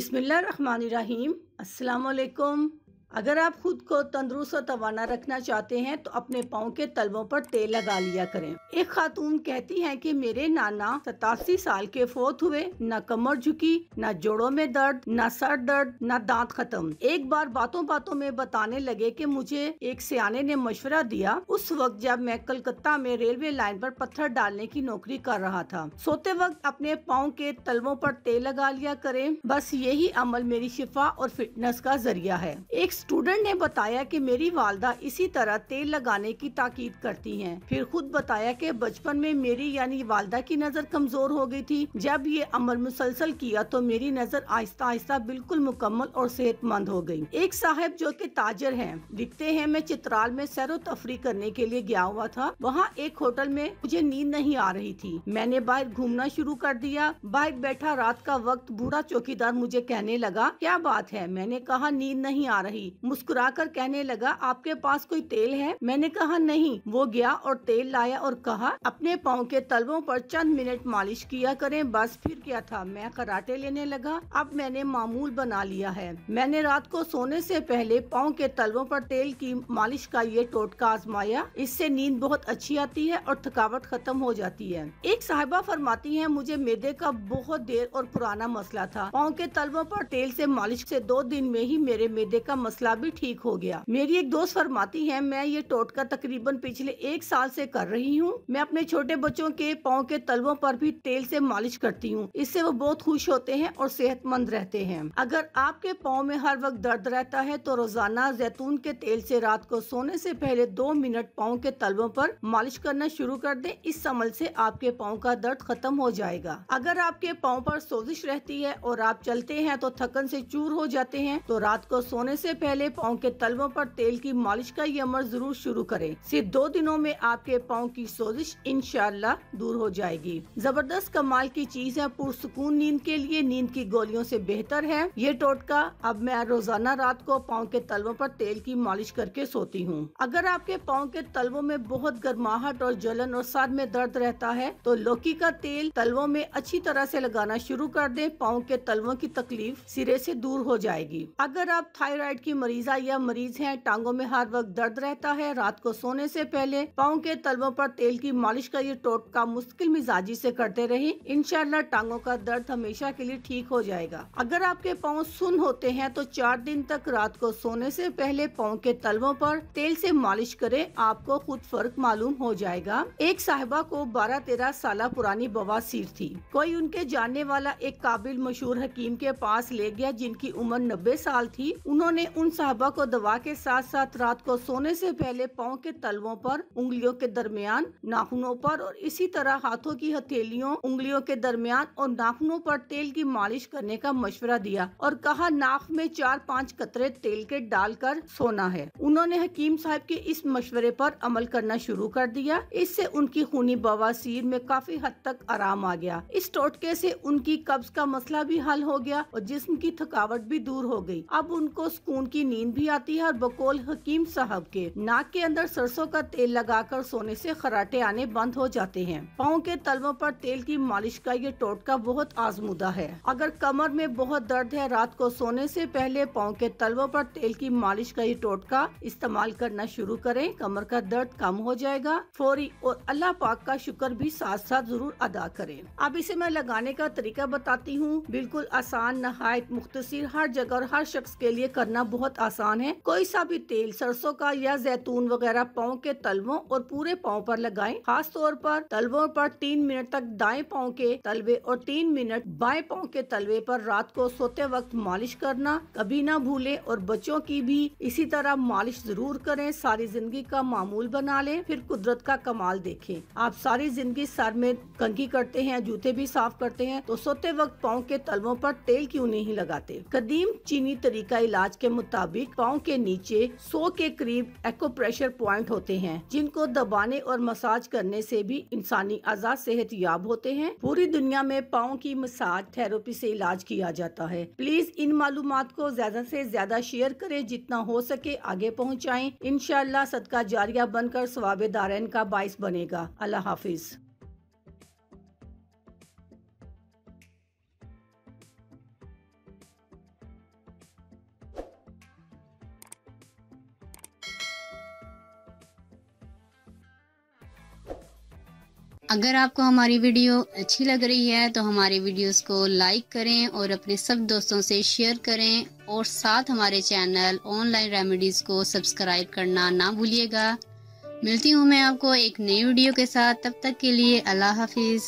बिस्मिल्लाहिर्रहमानिर्रहीम। अस्सलाम वालेकुम। अगर आप खुद को तंदुरुस्त और तवाना रखना चाहते हैं तो अपने पाँव के तलवों पर तेल लगा लिया करें। एक खातून कहती हैं कि मेरे नाना 87 साल के फोत हुए, न कमर झुकी, न जोड़ों में दर्द, न सर दर्द, न दांत खत्म। एक बार बातों बातों में बताने लगे कि मुझे एक सियाने ने मशवरा दिया, उस वक्त जब मैं कलकत्ता में रेलवे लाइन पर पत्थर डालने की नौकरी कर रहा था। सोते वक्त अपने पाँव के तलवों पर तेल लगा लिया करें। बस यही अमल मेरी शिफा और फिटनेस का जरिया है। एक स्टूडेंट ने बताया कि मेरी वालदा इसी तरह तेल लगाने की ताकीद करती हैं। फिर खुद बताया कि बचपन में मेरी यानी वालदा की नजर कमजोर हो गई थी। जब ये अमल मुसलसल किया तो मेरी नजर आहिस्ता आहिस्ता बिल्कुल मुकम्मल और सेहतमंद हो गई। एक साहब जो कि ताजर हैं, लिखते हैं, मैं चित्राल में सैरो तफरी करने के लिए गया हुआ था। वहाँ एक होटल में मुझे नींद नहीं आ रही थी। मैंने बाहर घूमना शुरू कर दिया। बाहर बैठा रात का वक्त बूढ़ा चौकीदार मुझे कहने लगा, क्या बात है? मैंने कहा, नींद नहीं आ रही। मुस्कुराकर कहने लगा, आपके पास कोई तेल है? मैंने कहा नहीं। वो गया और तेल लाया और कहा, अपने पाँव के तलवों पर चंद मिनट मालिश किया करें। बस फिर क्या था, मैं कराटे लेने लगा। अब मैंने मामूल बना लिया है। मैंने रात को सोने से पहले पाँव के तलवों पर तेल की मालिश का ये टोटका आजमाया। इससे नींद बहुत अच्छी आती है और थकावट खत्म हो जाती है। एक साहिबा फरमाती है, मुझे मैदे का बहुत देर और पुराना मसला था। पाँव के तलवों पर तेल से मालिश से 2 दिन में ही मेरे मैदे का मसला भी ठीक हो गया। मेरी एक दोस्त फरमाती है, मैं ये टोटका तकरीबन पिछले 1 साल से कर रही हूँ। मैं अपने छोटे बच्चों के पाँव के तलवों पर भी तेल से मालिश करती हूँ। इससे वो बहुत खुश होते हैं और सेहतमंद रहते हैं। अगर आपके पाँव में हर वक्त दर्द रहता है तो रोजाना जैतून के तेल से रात को सोने से पहले 2 मिनट पाँव के तलवों पर मालिश करना शुरू कर दें। इस अमल से आपके पाँव का दर्द खत्म हो जाएगा। अगर आपके पाँव पर सोजिश रहती है और आप चलते हैं तो थकन से चूर हो जाते हैं तो रात को सोने से पहले पाँव के तलवों पर तेल की मालिश का ये अमल जरूर शुरू करें। सिर्फ 2 दिनों में आपके पाँव की सोजिश इंशाअल्लाह दूर हो जाएगी। जबरदस्त कमाल की चीज है। पुरसुकून नींद के लिए नींद की गोलियों से बेहतर है ये टोटका। अब मैं रोजाना रात को पाँव के तलवों पर तेल की मालिश करके सोती हूँ। अगर आपके पाँव के तलवों में बहुत गर्माहट और जलन और सर में दर्द रहता है तो लौकी का तेल तलवों में अच्छी तरह से लगाना शुरू कर दें। पाँव के तलवों की तकलीफ सिरे से दूर हो जाएगी। अगर आप थायराइड की मरीजा या मरीज हैं, टांगों में हर वक्त दर्द रहता है, रात को सोने से पहले पाँव के तलवों पर तेल की मालिश का ये टोटका मुश्किल मिजाजी से करते रहे, इंशाअल्लाह टांगों का दर्द हमेशा के लिए ठीक हो जाएगा। अगर आपके पाँव सुन्न होते हैं तो 4 दिन तक रात को सोने से पहले पाँव के तलवों पर तेल से मालिश करें, आपको खुद फर्क मालूम हो जाएगा। एक साहिबा को 12-13 साल पुरानी बवासीर थी। कोई उनके जानने वाला एक काबिल मशहूर हकीम के पास ले गया जिनकी उम्र 90 साल थी। उन्होंने उन साहबा को दवा के साथ साथ रात को सोने से पहले पाँव के तलवों पर, उंगलियों के दरमियान, नाखूनों पर और इसी तरह हाथों की हथेलियों, उंगलियों के दरमियान और नाखूनों पर तेल की मालिश करने का मशवरा दिया और कहा नाक में 4-5 कतरे तेल के डालकर सोना है। उन्होंने हकीम साहब के इस मशवरे पर अमल करना शुरू कर दिया। इससे उनकी खूनी बवासीर में काफी हद तक आराम आ गया। इस टोटके से उनकी कब्ज का मसला भी हल हो गया और जिस्म की थकावट भी दूर हो गई। अब उनको सुकून की नींद भी आती है और बकौल हकीम साहब के नाक के अंदर सरसों का तेल लगाकर सोने से खराटे आने बंद हो जाते हैं। पाँव के तलवों पर तेल की मालिश का ये टोटका बहुत आजमुदा है। अगर कमर में बहुत दर्द है, रात को सोने से पहले पाँव के तलवों पर तेल की मालिश का ये टोटका इस्तेमाल करना शुरू करें, कमर का दर्द कम हो जाएगा फौरी और अल्लाह पाक का शुक्र भी साथ साथ जरूर अदा करें। अब इसे मैं लगाने का तरीका बताती हूँ। बिल्कुल आसान, नहायत मुख्तसर, हर जगह और हर शख्स के लिए करना बहुत आसान है। कोई सा भी तेल, सरसों का या जैतून वगैरह पाँव के तलवों और पूरे पाँव पर लगाएं। खास तौर पर तलवों पर 3 मिनट तक दाएं पाँव के तलवे और 3 मिनट बाएं पाँव के तलवे पर रात को सोते वक्त मालिश करना कभी ना भूलें और बच्चों की भी इसी तरह मालिश जरूर करें। सारी जिंदगी का मामूल बना लें, फिर कुदरत का कमाल देखें। आप सारी जिंदगी सर में कंघी करते हैं, जूते भी साफ करते हैं, तो सोते वक्त पाँव के तलवों पर तेल क्यों नहीं लगाते? कदीम चीनी तरीका इलाज के मुताबिक पाँव के नीचे 100 के करीब एक्यूप्रेशर पॉइंट होते हैं जिनको दबाने और मसाज करने से भी इंसानी अज़ा सेहत याब होते हैं। पूरी दुनिया में पाँव की मसाज थेरेपी से इलाज किया जाता है। प्लीज इन मालूमात को ज्यादा से ज्यादा शेयर करें, जितना हो सके आगे पहुँचाएं। इंशाअल्लाह सदका जारिया बनकर सवाबे दारैन का बाइस बनेगा। अल्लाह हाफिज। अगर आपको हमारी वीडियो अच्छी लग रही है तो हमारे वीडियोस को लाइक करें और अपने सब दोस्तों से शेयर करें और साथ हमारे चैनल ऑनलाइन रेमेडीज़ को सब्सक्राइब करना ना भूलिएगा। मिलती हूँ मैं आपको एक नई वीडियो के साथ, तब तक के लिए अल्लाह हाफिज़।